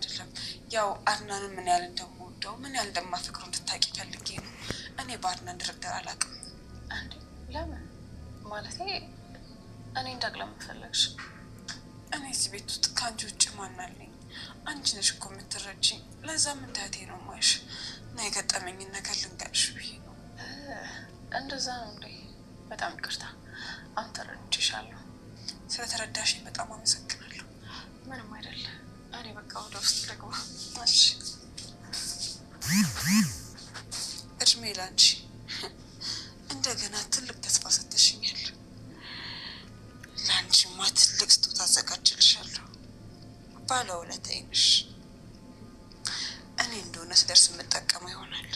አይደለም ያው አድናን ምን ያህል እንደምወደው ምን ያህል እንደማፈቅረው እንድታቂ ፈልጌ ነው እኔ ባድናን ድርድር አላውቅም አንዴ ለምን ማለቴ እኔ እንዳግለም ፈለግሽ እኔ እዚህ ቤት ውስጥ ካንቺ ውጭ ማን አለኝ አንቺ ነሽ እኮ የምትረጂኝ ለዛ ምን ታቴ ነው ማይሽ ነው የገጠመኝን ነገር ልንገርሽ ብዬ ነው እንደዛ ነው እንዴ በጣም ይቅርታ አንተ ረድቼሻለሁ ስለተረዳሽኝ በጣም አመሰግናለሁ ምንም አይደለ እኔ በቃ ወደ ውስጥ ልግባ እሺ እድሜ ላንቺ እንደገና ትልቅ ተስፋ ሰጥተሽኛል ላንቺማ ትልቅ ስጦታ አዘጋጅልሻለሁ ባለውለታዬ ነሽ እኔ እንደሆነ ስደርስ የምጠቀመው ይሆናል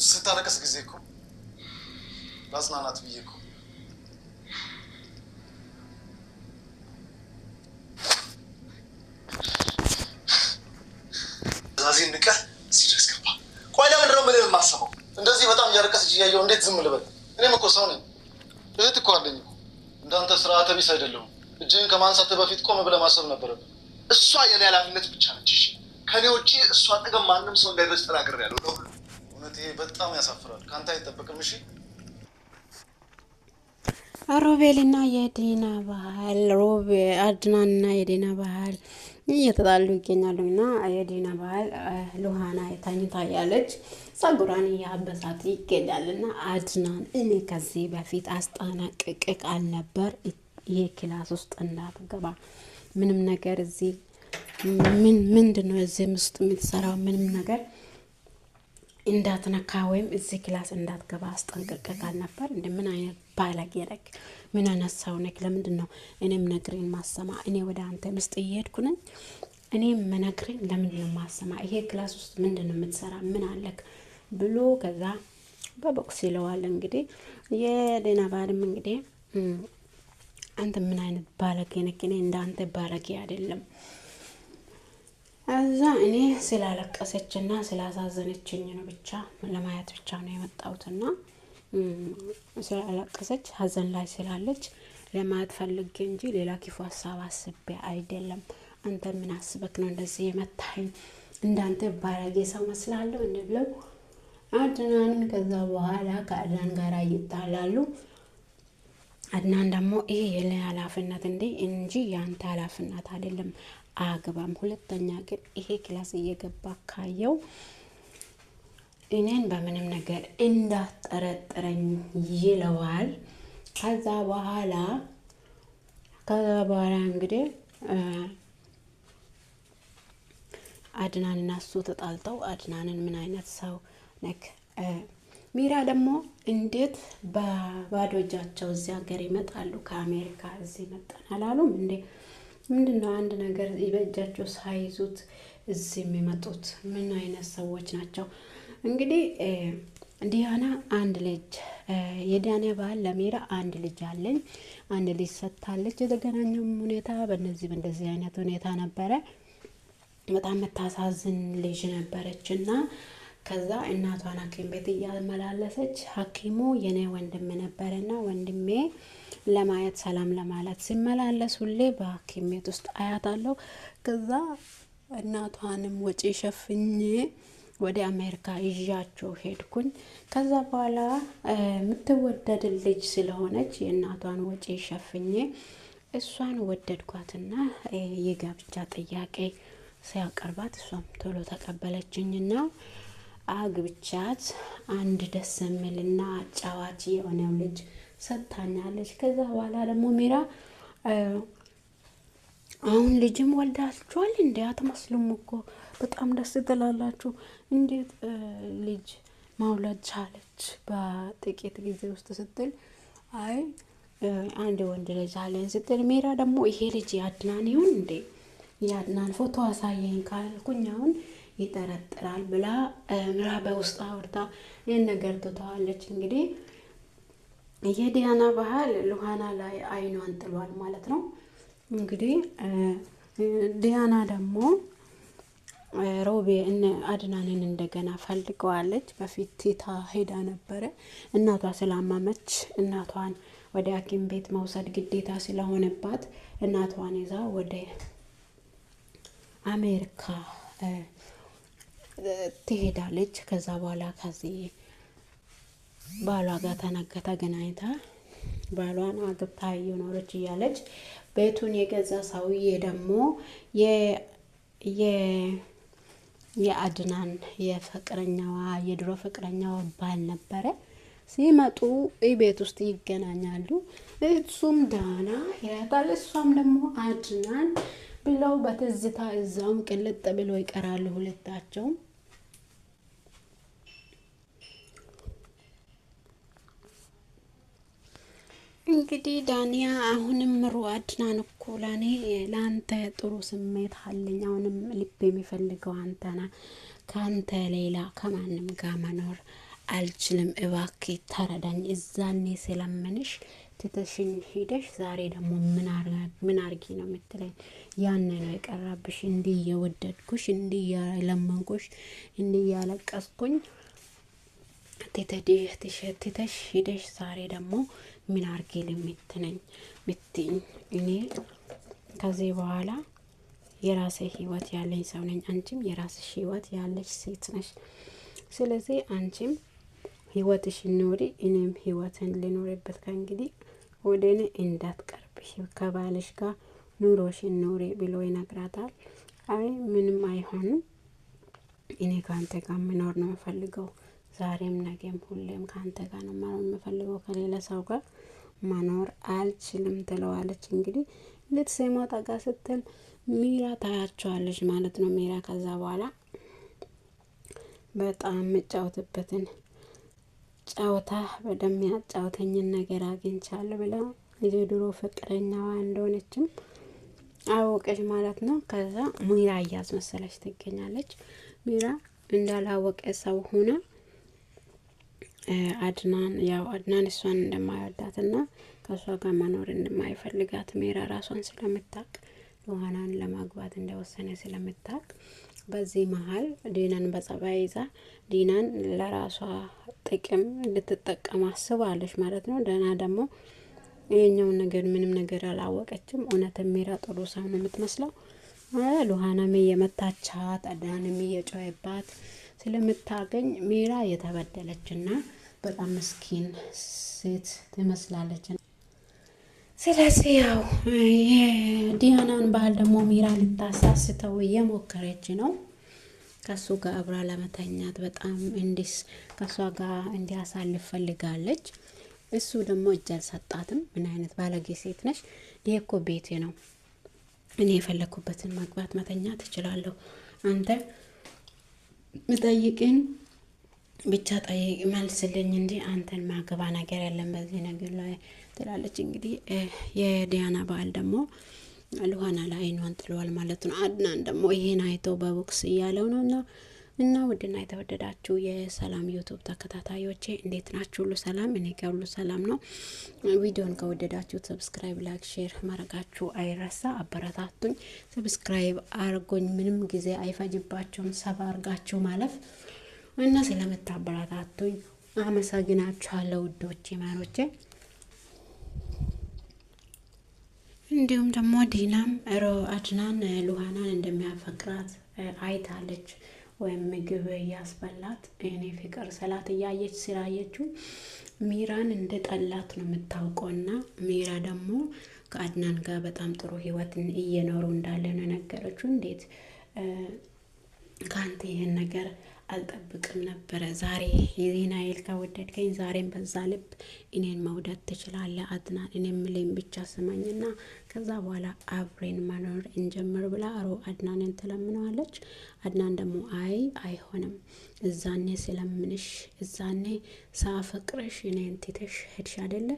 ስታለቅስ ጊዜ እኮ ላጽናናት ብዬ እኮ ዛዜን ንቀህ እዚህ ድረስ ገባ። ቆይ ለምንድን ነው ምንም የማሰማው? እንደዚህ በጣም እያለቀሰች እያየሁ እንዴት ዝም ልበል? እኔም እኮ ሰው ነኝ። እህት እኮ አለኝ እኮ። እንዳንተ ስርዓተ ቢስ አይደለሁም። እጅህን ከማንሳትህ በፊት ቆም ብለህ ማሰብ ነበረብህ። እሷ የኔ ኃላፊነት ብቻ ነች። እሺ ከኔ ውጪ እሷ አጠገብ ማንም ሰው እንዳይደርስ ተናግሬያለሁ። እውነት ይሄ በጣም ያሳፍራል። ከአንተ አይጠበቅም። እሺ ሮቤልና የዲና ባህል አድናንና የዲና ባህል እየተጣሉ ይገኛሉና የዲና ባህል ሉሃና ታኝታ ያለች ጸጉሯን እያበሳት ይገኛልና አድናን እኔ ከዚህ በፊት አስጠናቅቅቅ አልነበር ይሄ ክላስ ውስጥ እንዳትገባ ምንም ነገር እዚህ ምንድነው እዚህ ውስጥ የምትሰራው ምንም ነገር እንዳትነካ ወይም እዚህ ክላስ እንዳትገባ አስጠንቅቀቃል ነበር እንደምን አይነት ባለጌ ነክ ምን አነሳው ነክ ለምንድነው እኔም ነግሬን ማሰማ እኔ ወደ አንተ ምስጥ እየሄድኩ ነኝ እኔም መነግሬን ለምንድነው ማሰማ ይሄ ክላስ ውስጥ ምንድነው የምትሰራ ምን አለክ ብሎ ከዛ በቦክስ ይለዋል እንግዲህ የዲና ባልም እንግዲህ አንተ ምን አይነት ባለጌ ነክ እኔ እንዳንተ ባለጌ አይደለም አዛ እኔ ስላለቀሰችና ስላሳዘነችኝ ነው ብቻ ለማየት ብቻ ነው የመጣሁትና ስላለቀሰች ሀዘን ላይ ስላለች ለማየት ፈልጌ እንጂ ሌላ ክፉ ሐሳብ አስቤ አይደለም አንተ ምን አስበክ ነው እንደዚህ የመታኝ እንዳንተ ባለጌ ሰው መስላለሁ እንደብለው አድናንን ከዛ በኋላ ከአድናን ጋር ይጣላሉ አድናን ደግሞ ይሄ የኔ ኃላፊነት እንጂ ያንተ ኃላፊነት አይደለም አግባም ሁለተኛ ግን ይሄ ክላስ እየገባ ካየው እኔን በምንም ነገር እንዳትጠረጥረኝ ይለዋል ከዛ በኋላ እንግዲህ አድናንና እሱ ተጣልተው አድናንን ምን አይነት ሰው ነክ ሚራ ደግሞ እንዴት በባዶ እጃቸው እዚህ ሀገር ይመጣሉ ከአሜሪካ እዚህ መጣን አላሉም እንዴ ምንድነው አንድ ነገር ይበጃቸው ሳይዙት እዚህ የሚመጡት ምን አይነት ሰዎች ናቸው እንግዲህ ዲያና አንድ ልጅ የዲያና ባል ለሚራ አንድ ልጅ አለኝ አንድ ልጅ ሰጣለች የተገናኘው ሁኔታ በእንደዚህ አይነት ሁኔታ ነበረ በጣም መታሳዝን ልጅ ነበረችና ከዛ እናቷን ሐኪም ቤት እያመላለሰች ሐኪሙ የኔ ወንድም ነበርና ወንድሜ ለማየት ሰላም ለማለት ሲመላለስ ሁሌ በሐኪም ቤት ውስጥ አያታለሁ ከዛ እናቷንም ወጪ ሸፍኜ ወደ አሜሪካ ይዣቸው ሄድኩኝ ከዛ በኋላ የምትወደድ ልጅ ስለሆነች የእናቷን ወጪ ሸፍኜ እሷን ወደድኳትና የጋብቻ ጥያቄ ሲያቀርባት እሷም ቶሎ ተቀበለችኝና አግብቻት አንድ ደስ የሚልና አጫዋች የሆነ ልጅ ሰጣኛለች ከዛ በኋላ ደግሞ ሚራ አሁን ልጅም ወልዳችኋል እንዴ አትመስሉም እኮ በጣም ደስ ትላላችሁ እንዴት ልጅ ማውለድ ቻለች በጥቂት ጊዜ ውስጥ ስትል አይ አንድ ወንድ ልጅ አለኝ ስትል ሚራ ደግሞ ይሄ ልጅ ያድናን ይሁን እንዴ ያድናን ፎቶ አሳየኝ ካልኩኝ አሁን ይጠረጥራል ብላ ምራ በውስጥ አውርታ ይሄን ነገር ተተዋለች እንግዲህ የዲያና ባህል ሉሃና ላይ አይኗን ጥሏል ማለት ነው እንግዲህ ዲያና ደግሞ ሮቤ አድናንን እንደገና ፈልገዋለች። በፊት ቲታ ሄዳ ነበረ። እናቷ ስላመመች እናቷን ወደ ሐኪም ቤት መውሰድ ግዴታ ስለሆነባት እናቷን ይዛ ወደ አሜሪካ ትሄዳለች። ከዛ በኋላ ከዚህ ባሏ ጋር ተገናኝታ ባሏን አግብታ እየኖረች እያለች ቤቱን የገዛ ሰውዬ ደግሞ የአድናን የፍቅረኛዋ የድሮ ፍቅረኛዋ ባል ነበረ። ሲመጡ ቤት ውስጥ ይገናኛሉ። እሱም ዳና ይላታል፣ እሷም ደግሞ አድናን ብለው በትዝታ እዛውም ቅልጥ ብለው ይቀራሉ ሁለታቸውም። እንግዲህ ዳንያ አሁንም ምሩ አድናን እኮ ለኔ ለአንተ ጥሩ ስሜት አለኝ። አሁንም ልብ የሚፈልገው አንተና ከአንተ ሌላ ከማንም ጋር መኖር አልችልም። እባክህ ተረዳኝ። እዛኔ ስለምንሽ ትተሽኝ ሄደሽ ዛሬ ደግሞ ምን አርጊ ነው የምትለኝ? ያኔ ነው የቀራብሽ። እንዲህ እየወደድኩሽ፣ እንዲህ እየለመንኩሽ፣ እንዲህ እያለቀስኩኝ ትተሽ ሄደሽ ዛሬ ደግሞ ምን አርጌ ልምትነኝ ምትኝ? እኔ ከዚህ በኋላ የራሴ ህይወት ያለኝ ሰው ነኝ። አንቺም የራስሽ ህይወት ያለሽ ሴት ነሽ። ስለዚህ አንቺም ህይወትሽን ኑሪ፣ እኔም ህይወትን ልኖርበት። ከእንግዲህ ወደ እኔ እንዳትቀርብሽ፣ ከባልሽ ጋር ኑሮሽን ኑሪ ብሎ ይነግራታል። አይ ምንም አይሆንም፣ እኔ ከአንተ ጋር መኖር ነው የምፈልገው። ዛሬም ነገም ሁሌም ከአንተ ጋር ነው መኖር የምፈልገው፣ ከሌላ ሰው ጋር መኖር አልችልም ትለዋለች። እንግዲህ ልትሰማው ጠጋ ስትል ሚራ ታያቸዋለች ማለት ነው። ሚራ ከዛ በኋላ በጣም የምጫወትበትን ጫወታ በደም ያጫወተኝን ነገር አግኝቻለሁ ብላ የድሮ ፍቅረኛዋ እንደሆነችም አወቀች ማለት ነው። ከዛ ሚራ እያስመሰለች ትገኛለች። ሚራ እንዳላወቀ ሰው ሆና አድናን እሷን እንደማይወዳትና ከእሷ ጋር መኖር እንደማይፈልጋት ሚራ ራሷን ስለምታቅ ሉሃናን ለማግባት እንደወሰነ ስለምታቅ በዚህ መሀል ዲናን በጸባይ ይዛ ዲናን ለራሷ ጥቅም እንድትጠቀም አስባለች ማለት ነው። ደህና ደግሞ ይሄኛውን ነገር ምንም ነገር አላወቀችም። እውነት ሚራ ጥሩ ሰው ነው የምትመስለው። ሉሃናም እየመታቻት አድናንም እየጮኸባት ስለምታገኝ ሚራ የተበደለችና በጣም ምስኪን ሴት ትመስላለች። ስለዚህ ያው የዲያናን ባህል ደግሞ ሚራ ልታሳስተው እየሞከረች ነው። ከሱ ጋር አብራ ለመተኛት በጣም ከሷ ጋር እንዲያሳልፍ ፈልጋለች። እሱ ደግሞ እጅ አልሰጣትም። ምን አይነት ባለጌ ሴት ነሽ? ይሄ እኮ ቤቴ ነው፣ እኔ የፈለኩበትን መግባት መተኛት እችላለሁ። አንተ ምጠይቅን ብቻ ጠይቅ መልስልኝ እንጂ አንተን ማገባ ነገር የለም በዚህ ነገር ላይ ትላለች። እንግዲህ የዲያና ባል ደግሞ ሉሃና ላይ አይኗን ጥሏል ማለት ነው። አድናን ደግሞ ይሄን አይቶ በቦክስ እያለው ነው። እና ውድና የተወደዳችሁ የሰላም ዩቱብ ተከታታዮቼ እንዴት ናችሁ? ሁሉ ሰላም? እኔ ጋር ሁሉ ሰላም ነው። ቪዲዮን ከወደዳችሁ ሰብስክራይብ፣ ላይክ፣ ሼር ማድረጋችሁ አይረሳ። አበረታቱኝ፣ ሰብስክራይብ አርጎኝ ምንም ጊዜ አይፈጅባችሁም። ሰባ አርጋችሁ ማለፍ እና ስለምታበረታቱኝ አመሰግናችኋለሁ ውዶቼ ማሮቼ። እንዲሁም ደግሞ ዲናም አድናን ሉሃናን እንደሚያፈቅራት አይታለች። ወይም ምግብ እያስበላት እኔ ፍቅር ሰላት እያየች ስላየችው ሚራን እንደ ጠላት ነው የምታውቀውና ሚራ ደግሞ ከአድናን ጋር በጣም ጥሩ ህይወትን እየኖሩ እንዳለ ነው ነገረችው። እንዴት ካንተ ይሄን ነገር አልጠብቅም ነበረ። ዛሬ የዜና ይል ከወደድከኝ ዛሬም በዛ ልብ እኔን መውደድ ትችላለህ አድናን። እኔም ምለኝ ብቻ ስማኝና ከዛ በኋላ አብሬን መኖር እንጀምር ብላ አድናንን ትለምነዋለች። አድናን ደግሞ አይሆንም፣ እዛኔ ስለምንሽ እዛኔ ሳፈቅርሽ እኔን ትተሽ ሄድሽ አይደለ?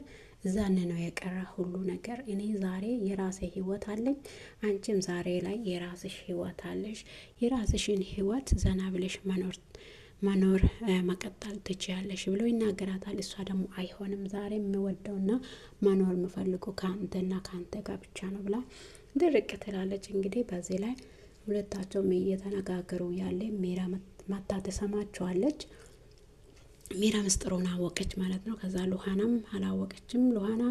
እዛኔ ነው የቀረ ሁሉ ነገር። እኔ ዛሬ የራሴ ህይወት አለኝ፣ አንቺም ዛሬ ላይ የራስሽ ህይወት አለሽ። የራስሽን ህይወት ዘና ብለሽ መኖር መቀጠል ትችያለሽ ብሎ ይናገራታል። እሷ ደግሞ አይሆንም፣ ዛሬ የምወደውና መኖር የምፈልገው ከአንተና ከአንተ ጋር ብቻ ነው ብላ ድርቅ ትላለች። እንግዲህ በዚህ ላይ ሁለታቸውም እየተነጋገሩ ያለ ሜራ መታ ተሰማቸዋለች። ሜራ ምስጢሩን አወቀች ማለት ነው። ከዛ ሉሃናም አላወቀችም። ሉሃና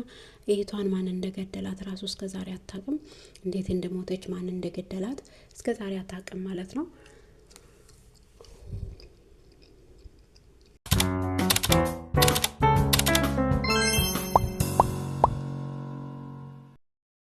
እህቷን ማን እንደገደላት ራሱ እስከዛሬ አታውቅም። እንዴት እንደሞተች ማን እንደገደላት እስከዛሬ አታውቅም ማለት ነው።